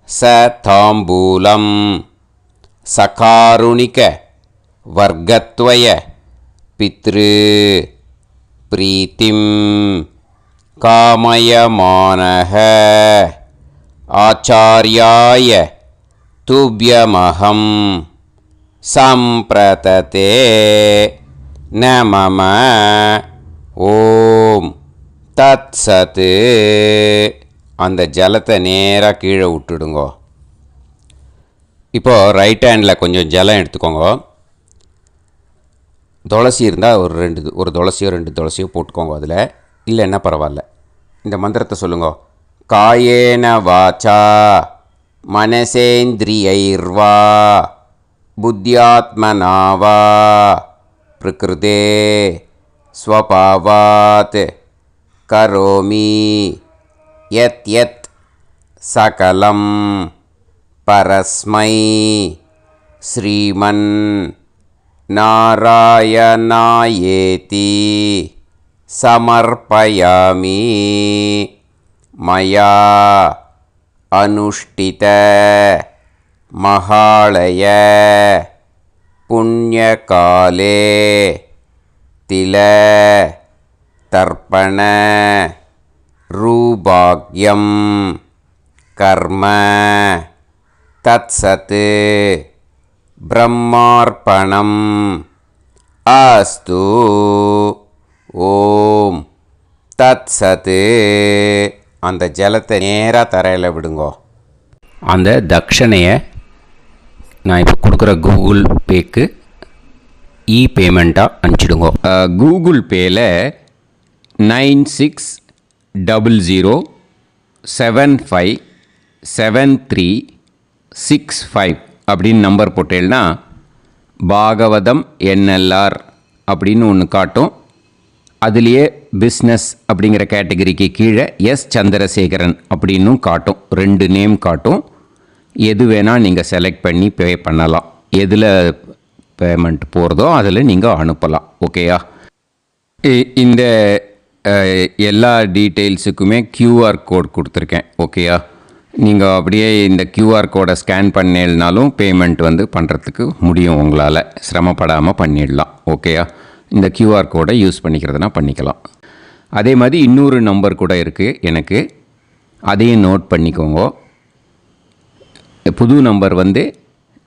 स ताम्बूलं सकारुणिक वर्गत्वय पितृ प्रीतिं कामयमानः आचार्याय तुभ्यमहं सम्प्रतते न मम ஓம் தத் சத்து. அந்த ஜலத்தை நேராக கீழே விட்டுடுங்கோ. இப்போது ரைட் ஹேண்டில் கொஞ்சம் ஜலம் எடுத்துக்கோங்க. துளசி இருந்தால் ஒரு துளசியோ 2 துளசியோ போட்டுக்கோங்க. அதில் இல்லைன்னா பரவாயில்ல. இந்த மந்திரத்தை சொல்லுங்க. காயேன வாச்சா மனசேந்திரியைர்வா புத்தியாத்மனாவா பிரகிருதே ஸ்வபாவாத் கரோமி யத் யத் சகலம் பரஸ்மை ஸ்ரீமன் நாராயணாயேதி சமர்ப்பயாமி மயா அனுஷ்டித மகாலய புண்ணியகாலே தில தர்ப்பண ரூபாக்யம் கர்ம தத்சத் பிரம்மார்ப்பணம் அஸ்து. ஓம் தத்சத். அந்த ஜலத்தை நேராக தரையில் விடுங்கோ. அந்த தட்சணையை நான் இப்போ கொடுக்குற கூகுள் பேக்கு பேமெண்ட்டாக அனுப்பிச்சிடுங்க. கூகுள் பேயில் 9600757365 அப்படின்னு நம்பர் போட்டேன்னா பாகவதம் NLR அப்படின்னு ஒன்று காட்டும். அதுலேயே பிஸ்னஸ் அப்படிங்கிற கேட்டகரிக்கு கீழே சந்திரசேகரன் அப்படின்னும் காட்டும். 2 நேம் காட்டும். எது வேணால் நீங்கள் செலக்ட் பண்ணி பே பண்ணலாம். எதில் பேமெண்ட் போகிறதோ அதில் நீங்கள் அனுப்பலாம். ஓகேயா? இந்த எல்லா டீட்டெயில்ஸுக்குமே QR கோட் கொடுத்துருக்கேன். ஓகேயா? நீங்கள் அப்படியே இந்த QR கோடை ஸ்கேன் பண்ணினாலும் பேமெண்ட் பண்ணுறதுக்கு முடியும். உங்களால் சிரமப்படாமல் பண்ணிடலாம். ஓகேயா? இந்த QR கோடை யூஸ் பண்ணிக்கிறதுனா பண்ணிக்கலாம். அதே மாதிரி இன்னொரு நம்பர் கூட இருக்குது எனக்கு, அதையும் நோட் பண்ணிக்கோங்க. புது நம்பர் வந்து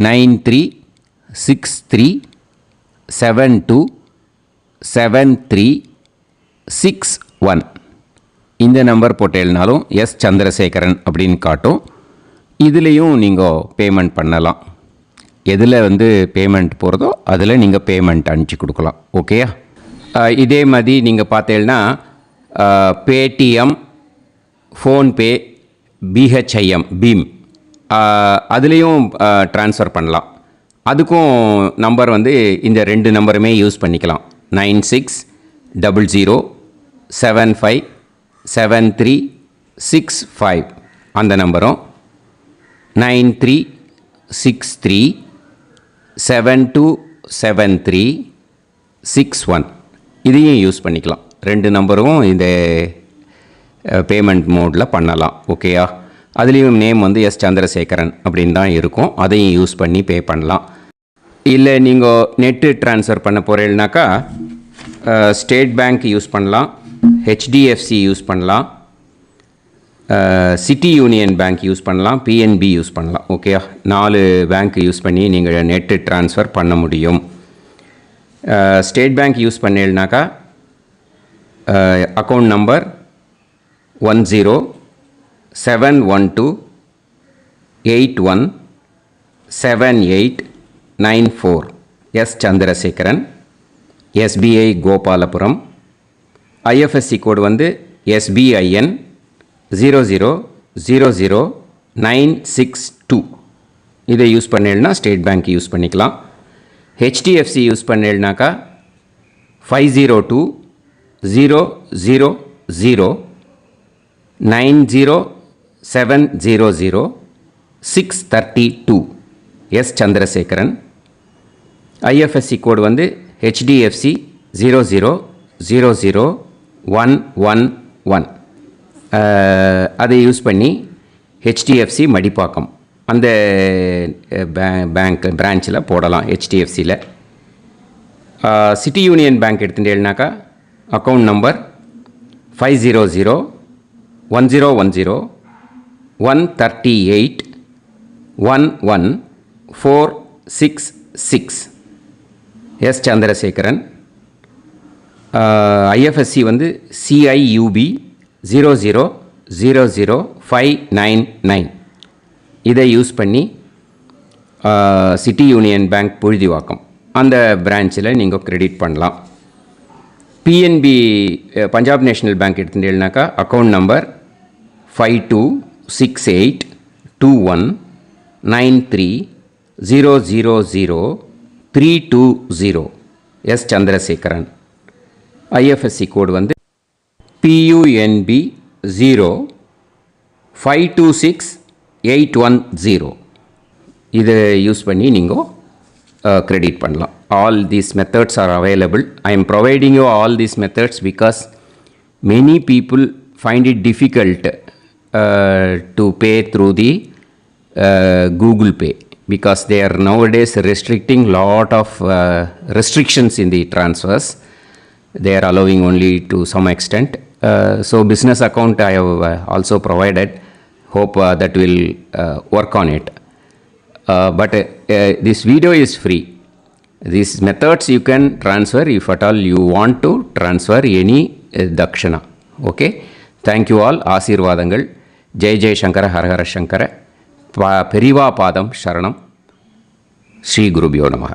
9363727361. இந்த நம்பர் போட்டேல்னாலும் எஸ் சந்திரசேகரன் அப்படின்னு காட்டும். இதுலேயும் நீங்கள் பேமெண்ட் பண்ணலாம். எதில் வந்து பேமெண்ட் போகிறதோ அதில் நீங்கள் பேமெண்ட் அனுப்பிச்சி கொடுக்கலாம். ஓகேயா? இதே மாதிரி நீங்கள் பார்த்தேன்னா பேடிஎம், ஃபோன்பே, பிஹெச்ஐஎம், பீம் அதுலேயும் ட்ரான்ஸ்ஃபர் பண்ணலாம். அதுக்கும் நம்பர் வந்து இந்த 2 நம்பருமே யூஸ் பண்ணிக்கலாம். 9600757365 அந்த நம்பரும், 9363727361 இதையும் யூஸ் பண்ணிக்கலாம். 2 நம்பரும் இந்த பேமெண்ட் மோடில் பண்ணலாம். ஓகேயா? அதுலேயும் நேம் வந்து எஸ் சந்திரசேகரன் அப்படின்னு தான் இருக்கும். அதையும் யூஸ் பண்ணி பே பண்ணலாம். இல்லை நீங்கள் நெட்டு ட்ரான்ஸ்ஃபர் பண்ண போகிறீங்கனாக்கா ஸ்டேட் பேங்க் யூஸ் பண்ணலாம், ஹெச்டிஎஃப்சி யூஸ் பண்ணலாம், சிட்டி யூனியன் பேங்க் யூஸ் பண்ணலாம், பிஎன்பி யூஸ் பண்ணலாம். ஓகேயா? 4 பேங்க் யூஸ் பண்ணி நீங்கள் நெட்டு ட்ரான்ஸ்ஃபர் பண்ண முடியும். ஸ்டேட் பேங்க் யூஸ் பண்ணீங்கனாக்கா account number 1071281789 S Chandrasekaran, SBI Gopalapuram. IFSC code வந்து SBIN 0000962. இதை யூஸ் பண்ணீங்கன்னா ஸ்டேட் பேங்க் யூஸ் பண்ணிக்கலாம். ஹெச்டிஎஃப்சி யூஸ் பண்ணீங்கனாக்கா 5020090700 எஸ் சந்திரசேகரன். ஐஎஃப்எஸ்சி கோடு வந்து HDFC 0000111. அதை யூஸ் பண்ணி ஹெச்டிஎஃப்சி மடிப்பாக்கம் அந்த பேங்க் பிரான்ச்சில் போடலாம். ஹெச்டிஎஃப்சியில் சிட்டி யூனியன் பேங்க் எடுத்துட்டேன்னாக்கா account number 5001010381146 S Chandrasekaran. IFSC வந்து CIUB 0000599. இதை யூஸ் பண்ணி சிட்டி யூனியன் பேங்க் புழுதிவாக்கம் அந்த பிரான்ச்சில் நீங்கள் கிரெடிட் பண்ணலாம். பிஎன்பி பஞ்சாப் நேஷ்னல் பேங்க் எடுத்துட்டீங்கன்னாக்கா account number 52682193000320 S Chandrasekaran. IFSC code வந்து PUNB 0526810. இதை யூஸ் பண்ணி நீங்கள் கிரெடிட் பண்ணலாம். All these methods are available. I am providing you all these methods because many people find it difficult to pay through the Google Pay because they are nowadays restricting lot of restrictions in the transfers. They are allowing only to some extent. So business account I have also provided. Hope that will work on it. But this video is free. These methods you can transfer if at all you want to transfer any dakshana. Okay? Thank you all. ஆசீர்வாதங்கள். ஜெய் ஜெய் சங்கர ஹரஹர சங்கர. பெரிவா பாதம் சரணம். ஸ்ரீ குருபியோ நமஹ.